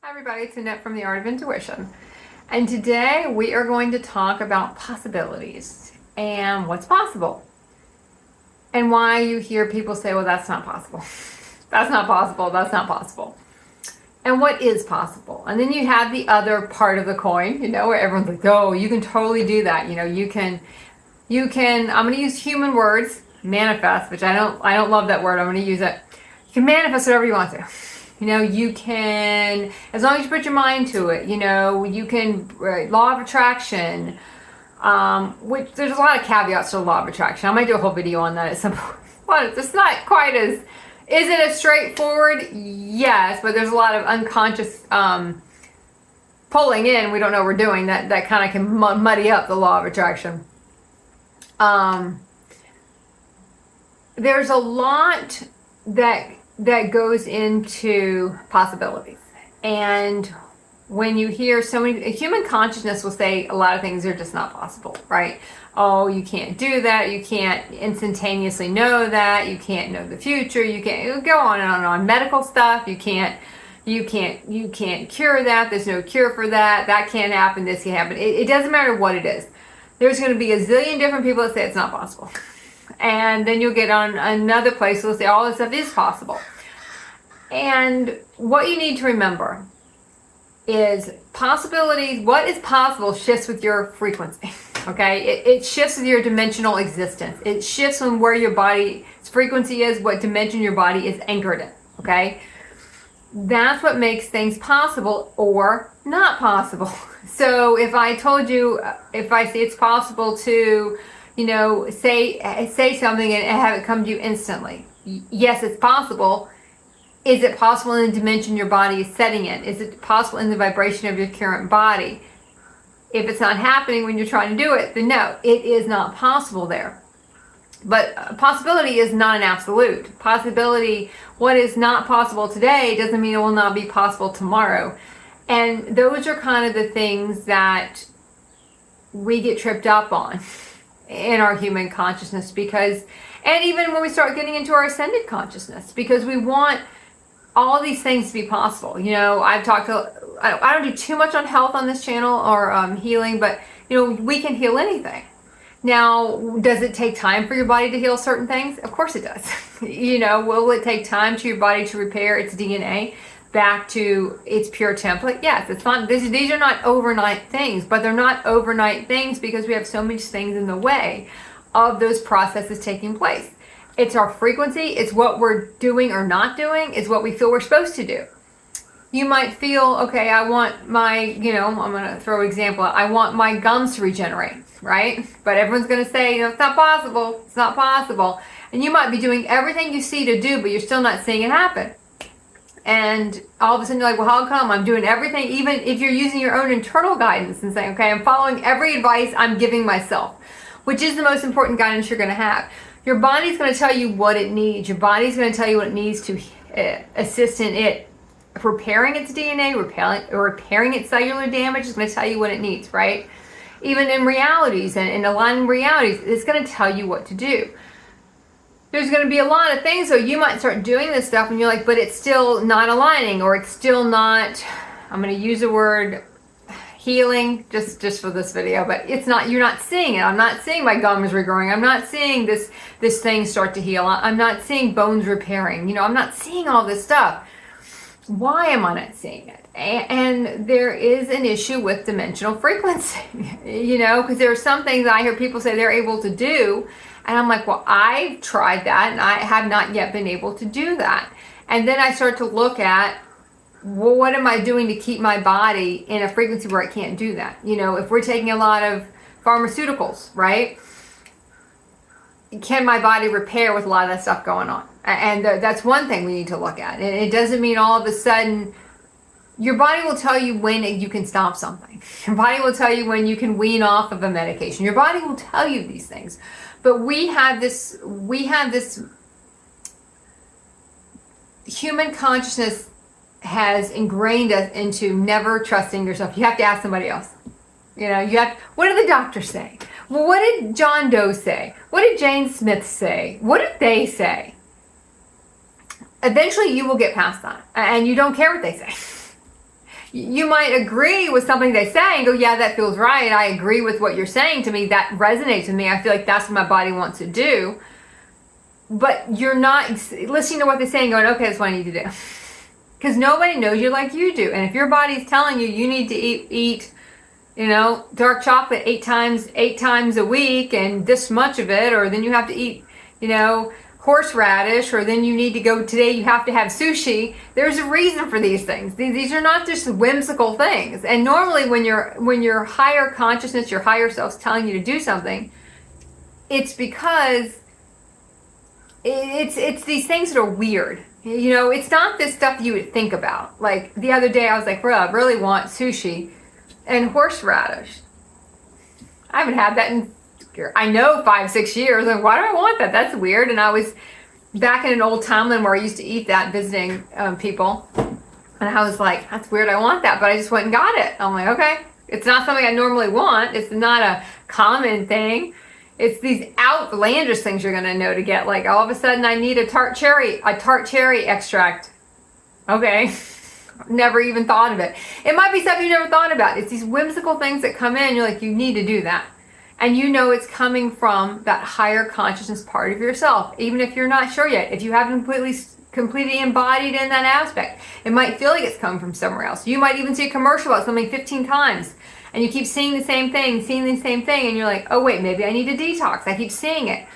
Hi everybody, it's Annette from The Art of Intuition. And today we are going to talk about possibilities and what's possible. And why you hear people say, well, that's not possible. That's not possible, that's not possible. And what is possible? And then you have the other part of the coin, where everyone's like, oh, you can totally do that. You can, I'm going to use human words, manifest, which I don't love that word. I'm going to use it. You can manifest whatever you want to. You can, as long as you put your mind to it, you can, law of attraction, which there's a lot of caveats to the law of attraction. I might do a whole video on that at some point. But it's not quite as, is it as straightforward? Yes, but there's a lot of unconscious pulling in. We don't know what we're doing. That kind of can muddy up the law of attraction. There's a lot that goes into possibilities. And when you hear so many, human consciousness will say a lot of things are just not possible, right? Oh, you can't do that. You can't instantaneously know that. You can't know the future. You can't go on and on. Medical stuff, you can't cure that. There's no cure for that. That can't happen. This can't happen. It doesn't matter what it is. There's going to be a zillion different people that say it's not possible. And then you'll get on another place that'll say all this stuff is possible. And what you need to remember is possibilities, what is possible shifts with your frequency, okay? It shifts with your dimensional existence. It shifts on where your body's frequency is, what dimension your body is anchored in, okay? That's what makes things possible or not possible. So if I told you, if I say it's possible to, say something and have it come to you instantly. Yes, it's possible. Is it possible in the dimension your body is setting in? Is it possible in the vibration of your current body? If it's not happening when you're trying to do it, then no, it is not possible there. But possibility is not an absolute. Possibility, what is not possible today doesn't mean it will not be possible tomorrow. And those are kind of the things that we get tripped up on in our human consciousness, because, and even when we start getting into our ascended consciousness, because we want all these things to be possible. I don't do too much on health on this channel or healing, but we can heal anything. Now, does it take time for your body to heal certain things? Of course it does. Will it take time to your body to repair its DNA back to its pure template? Yes, it's not. These are not overnight things, but they're not overnight things because we have so many things in the way of those processes taking place. It's our frequency. It's what we're doing or not doing. It's what we feel we're supposed to do. You might feel, okay, I want my, I'm going to throw an example. I want my gums to regenerate, right? But everyone's going to say, it's not possible. It's not possible. And you might be doing everything you see to do, but you're still not seeing it happen. And all of a sudden you're like, well, how come? I'm doing everything, even if you're using your own internal guidance and saying, okay, I'm following every advice I'm giving myself, which is the most important guidance you're going to have. Your body's going to tell you what it needs. Your body's going to tell you what it needs to assist in it repairing its DNA, repairing its cellular damage. It's going to tell you what it needs, right? Even in realities and aligning realities, it's going to tell you what to do. There's going to be a lot of things, so you might start doing this stuff and you're like, but it's still not aligning, or it's still not, I'm going to use the word healing just for this video, but it's not, you're not seeing it. I'm not seeing my gums regrowing. I'm not seeing this thing start to heal. I'm not seeing bones repairing. I'm not seeing all this stuff. Why am I not seeing it? And there is an issue with dimensional frequency, because there are some things I hear people say they're able to do. And I'm like, well, I've tried that and I have not yet been able to do that. And then I start to look at, well, what am I doing to keep my body in a frequency where I can't do that? If we're taking a lot of pharmaceuticals, right? Can my body repair with a lot of that stuff going on? And that's one thing we need to look at. And it doesn't mean all of a sudden, your body will tell you when you can stop something. Your body will tell you when you can wean off of a medication. Your body will tell you these things. But we have this human consciousness has ingrained us into never trusting yourself. You have to ask somebody else. What did the doctors say? Well, what did John Doe say? What did Jane Smith say? What did they say? Eventually you will get past that and you don't care what they say. You might agree with something they say and go, yeah, that feels right. I agree with what you're saying to me. That resonates with me. I feel like that's what my body wants to do. But you're not listening to what they're saying going, okay, that's what I need to do. Because nobody knows you like you do. And if your body's telling you you need to eat dark chocolate eight times a week and this much of it, or then you have to eat, horseradish, or then you need to go today, you have to have sushi. There's a reason for these things. These are not just whimsical things. And normally when your higher consciousness, your higher self's telling you to do something, it's because it's these things that are weird. It's not this stuff that you would think about. Like the other day I was like, bro, I really want sushi and horseradish. I haven't had that in, I know, 5-6 years. Like, why do I want that? That's weird. And I was back in an old timeline where I used to eat that visiting people. And I was like, that's weird. I want that. But I just went and got it. I'm like, okay. It's not something I normally want. It's not a common thing. It's these outlandish things you're going to know to get. Like all of a sudden I need a tart cherry extract. Okay. Never even thought of it. It might be something you never thought about. It's these whimsical things that come in. You're like, you need to do that. And it's coming from that higher consciousness part of yourself. Even if you're not sure yet. If you haven't completely embodied in that aspect, it might feel like it's coming from somewhere else. You might even see a commercial about something 15 times. And you keep seeing the same thing. And you're like, oh wait, maybe I need a detox. I keep seeing it.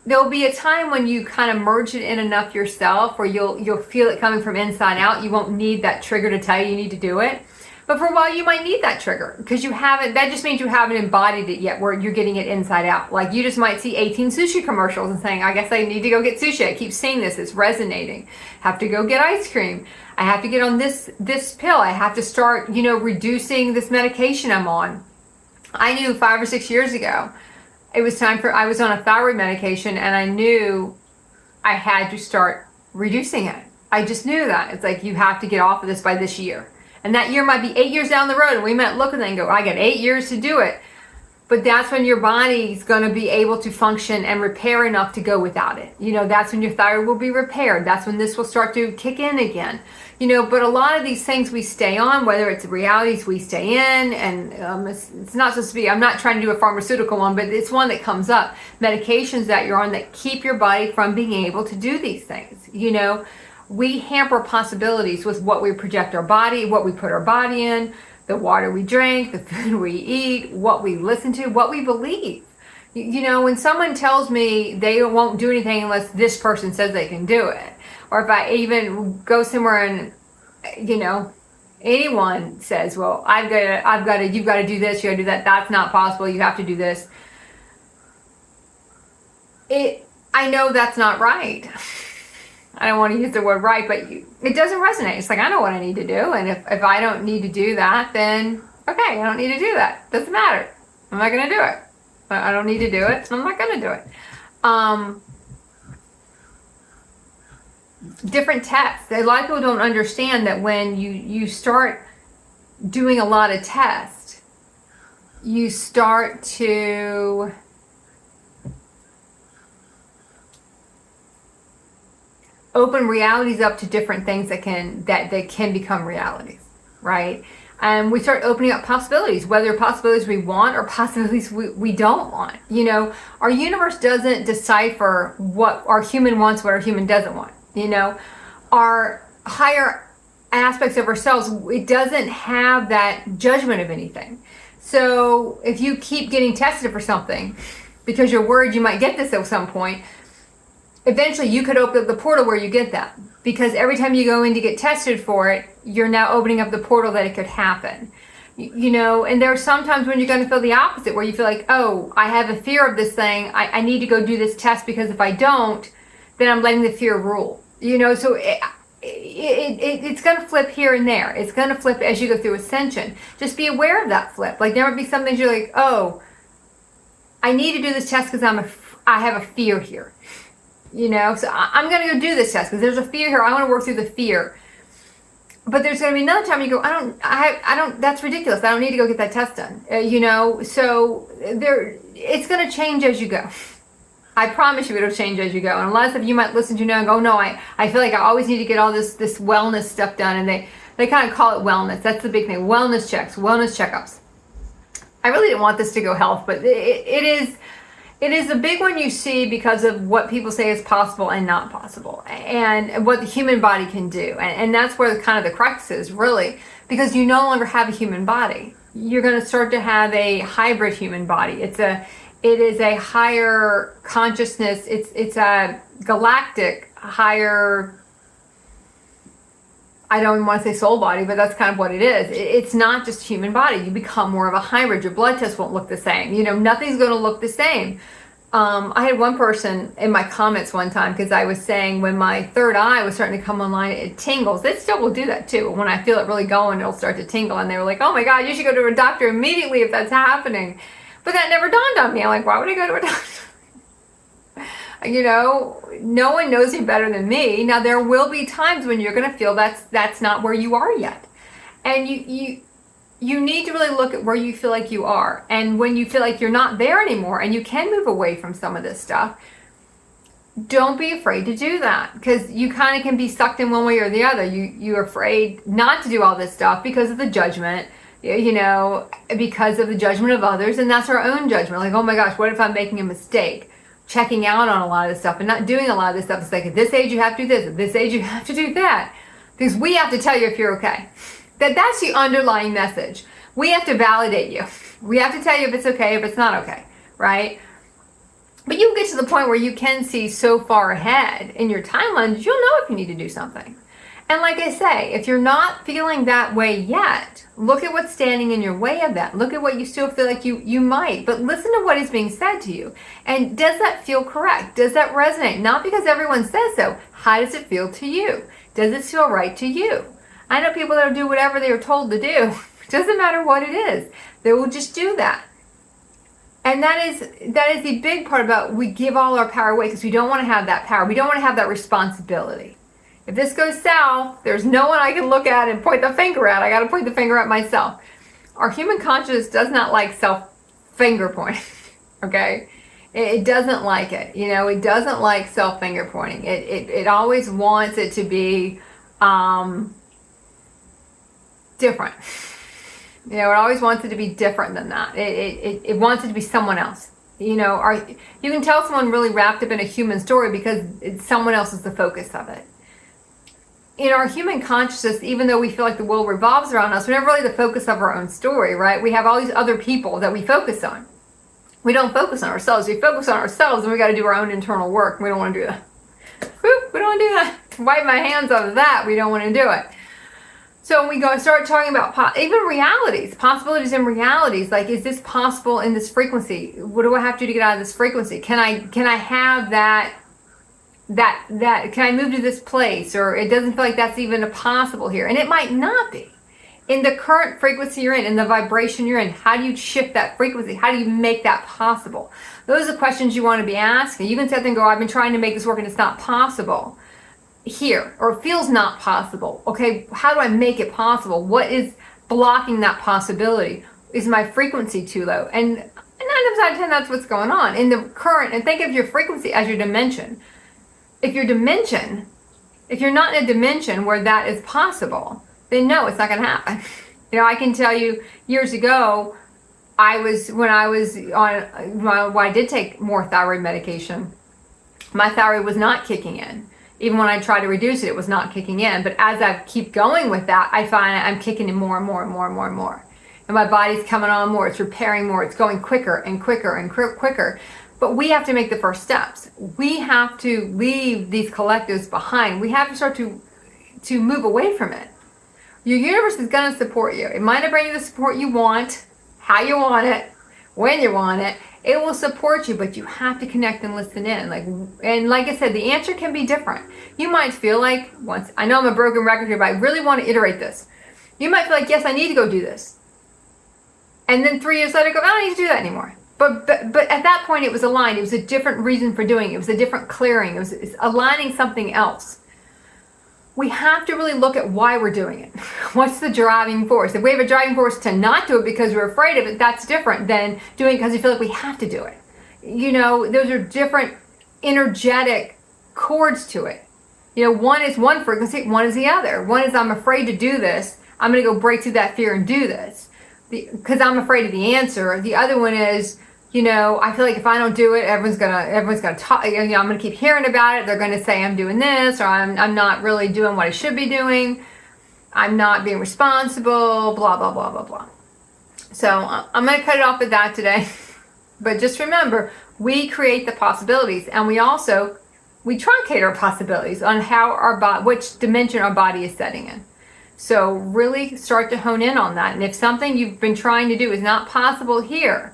There'll be a time when you kind of merge it in enough yourself where you'll feel it coming from inside out. You won't need that trigger to tell you need to do it. But for a while you might need that trigger because that just means you haven't embodied it yet where you're getting it inside out. Like you just might see 18 sushi commercials and saying, I guess I need to go get sushi. I keep seeing this, it's resonating. Have to go get ice cream. I have to get on this pill. I have to start, reducing this medication I'm on. I knew 5 or 6 years ago, it was time I was on a thyroid medication and I knew I had to start reducing it. I just knew that. It's like, you have to get off of this by this year. And that year might be 8 years down the road. And we might look at that and go, I got 8 years to do it. But that's when your body's going to be able to function and repair enough to go without it. That's when your thyroid will be repaired. That's when this will start to kick in again. But a lot of these things we stay on, whether it's realities we stay in, and it's not supposed to be, I'm not trying to do a pharmaceutical one, but it's one that comes up. Medications that you're on that keep your body from being able to do these things. We hamper possibilities with what we project our body, what we put our body in, the water we drink, the food we eat, what we listen to, what we believe. When someone tells me they won't do anything unless this person says they can do it, or if I even go somewhere and, anyone says, well, you've got to do this, you got to do that, that's not possible, you have to do this. I know that's not right. I don't want to use the word right, but it doesn't resonate. It's like, I know what I need to do. And if I don't need to do that, then okay, I don't need to do that. Doesn't matter. I'm not going to do it. I don't need to do it, so I'm not going to do it. Different tests. A lot of people don't understand that when you start doing a lot of tests, you start to open realities up to different things that can become realities, right? And we start opening up possibilities, whether possibilities we want or possibilities we don't want. Our universe doesn't decipher what our human wants, what our human doesn't want. Our higher aspects of ourselves, it doesn't have that judgment of anything. So if you keep getting tested for something because you're worried you might get this at some point, eventually you could open up the portal where you get that. Because every time you go in to get tested for it, you're now opening up the portal that it could happen. And there are sometimes when you're going to feel the opposite, where you feel like, oh, I have a fear of this thing. I need to go do this test because if I don't, then I'm letting the fear rule. So it's going to flip here and there. It's going to flip as you go through ascension. Just be aware of that flip. Like there might be some things you're like, oh, I need to do this test because I have a fear here. So I'm going to go do this test because there's a fear here. I want to work through the fear. But there's going to be another time you go, I don't, that's ridiculous. I don't need to go get that test done. So it's going to change as you go. I promise you it'll change as you go. And unless if you might listen to and go, oh no, I feel like I always need to get all this wellness stuff done. And They kind of call it wellness. That's the big thing. Wellness checks, wellness checkups. I really didn't want this to go health, but it is a big one you see because of what people say is possible and not possible, and what the human body can do. And that's where kind of the crux is, really, because you no longer have a human body. You're going to start to have a hybrid human body. It is a higher consciousness. It's a galactic higher, I don't want to say soul body, but that's kind of what it is. It's not just a human body. You become more of a hybrid. Your blood test won't look the same. Nothing's going to look the same. I had one person in my comments one time, because I was saying when my third eye was starting to come online, it tingles. It still will do that too. When I feel it really going, it'll start to tingle. And they were like, oh my God, you should go to a doctor immediately if that's happening. But that never dawned on me. I'm like, why would I go to a doctor? No one knows you better than me. Now, there will be times when you're going to feel that's not where you are yet. And you need to really look at where you feel like you are. And when you feel like you're not there anymore and you can move away from some of this stuff, don't be afraid to do that, because you kind of can be sucked in one way or the other. You're afraid not to do all this stuff because of the judgment, because of the judgment of others. And that's our own judgment. Like, oh my gosh, what if I'm making a mistake? Checking out on a lot of this stuff and not doing a lot of this stuff. It's like, at this age you have to do this, at this age you have to do that. Because we have to tell you if you're okay. That's the underlying message. We have to validate you. We have to tell you if it's okay, if it's not okay, right? But you get to the point where you can see so far ahead in your timeline, you'll know if you need to do something. And like I say, if you're not feeling that way yet, look at what's standing in your way of that. Look at what you still feel like you might. But listen to what is being said to you. And does that feel correct? Does that resonate? Not because everyone says so. How does it feel to you? Does it feel right to you? I know people that will do whatever they are told to do. It doesn't matter what it is. They will just do that. And that is the big part about, we give all our power away because we don't want to have that power. We don't want to have that responsibility. If this goes south, there's no one I can look at and point the finger at. I got to point the finger at myself. Our human consciousness does not like self-finger pointing, okay? It doesn't like it. It doesn't like self-finger pointing. It always wants it to be different. It always wants it to be different than that. It wants it to be someone else. You can tell someone really wrapped up in a human story because someone else is the focus of it. In our human consciousness, even though we feel like the world revolves around us, we're never really the focus of our own story, right? We have all these other people that we focus on. We don't focus on ourselves. We focus on ourselves, and we got to do our own internal work. We don't want to do that. We don't want to do that. Wipe my hands off of that. We don't want to do it. So when we go and start talking about even realities, possibilities and realities, like, is this possible in this frequency? What do I have to do to get out of this frequency? Can I have that can I move to this place? Or it doesn't feel like that's even possible here. And it might not be. In the current frequency you're in the vibration you're in, how do you shift that frequency? How do you make that possible? Those are the questions you want to be asking. You can sit there and go, I've been trying to make this work and it's not possible here, or it feels not possible. Okay, how do I make it possible? What is blocking that possibility? Is my frequency too low? And 9 times out of 10, that's what's going on. In the current, and think of your frequency as your dimension. If you're not in a dimension where that is possible, then no, it's not going to happen. I can tell you years ago, I did take more thyroid medication. My thyroid was not kicking in. Even when I tried to reduce it, it was not kicking in. But as I keep going with that, I find I'm kicking in more and more and more and more and more. And my body's coming on more. It's repairing more. It's going quicker and quicker and quicker. But we have to make the first steps. We have to leave these collectives behind. We have to start to move away from it. Your universe is going to support you. It might not bring you the support you want, how you want it, when you want it. It will support you, but you have to connect and listen in. And like I said, the answer can be different. You might feel like, I know I'm a broken record here, but I really want to iterate this. You might feel like, yes, I need to go do this. And then 3 years later, go, I don't need to do that anymore. But at that point, it was aligned. It was a different reason for doing it. It was a different clearing. It's aligning something else. We have to really look at why we're doing it. What's the driving force? If we have a driving force to not do it because we're afraid of it, that's different than doing it because you feel like we have to do it. Those are different energetic chords to it. one is one frequency, one is the other. One is I'm afraid to do this. I'm going to go break through that fear and do this because I'm afraid of the answer. The other one is, I feel like if I don't do it, everyone's gonna talk. I'm gonna keep hearing about it. They're gonna say I'm doing this, or I'm not really doing what I should be doing. I'm not being responsible. Blah blah blah blah blah. So I'm gonna cut it off with that today. But just remember, we create the possibilities, and we truncate our possibilities on how which dimension our body is setting in. So really start to hone in on that. And if something you've been trying to do is not possible here,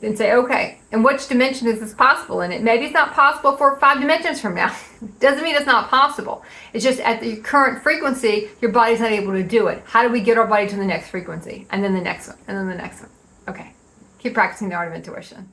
then say, okay, and which dimension is this possible in it? Maybe it's not possible for 5 dimensions from now. Doesn't mean it's not possible. It's just at the current frequency, your body's not able to do it. How do we get our body to the next frequency? And then the next one, and then the next one. Okay, keep practicing the art of intuition.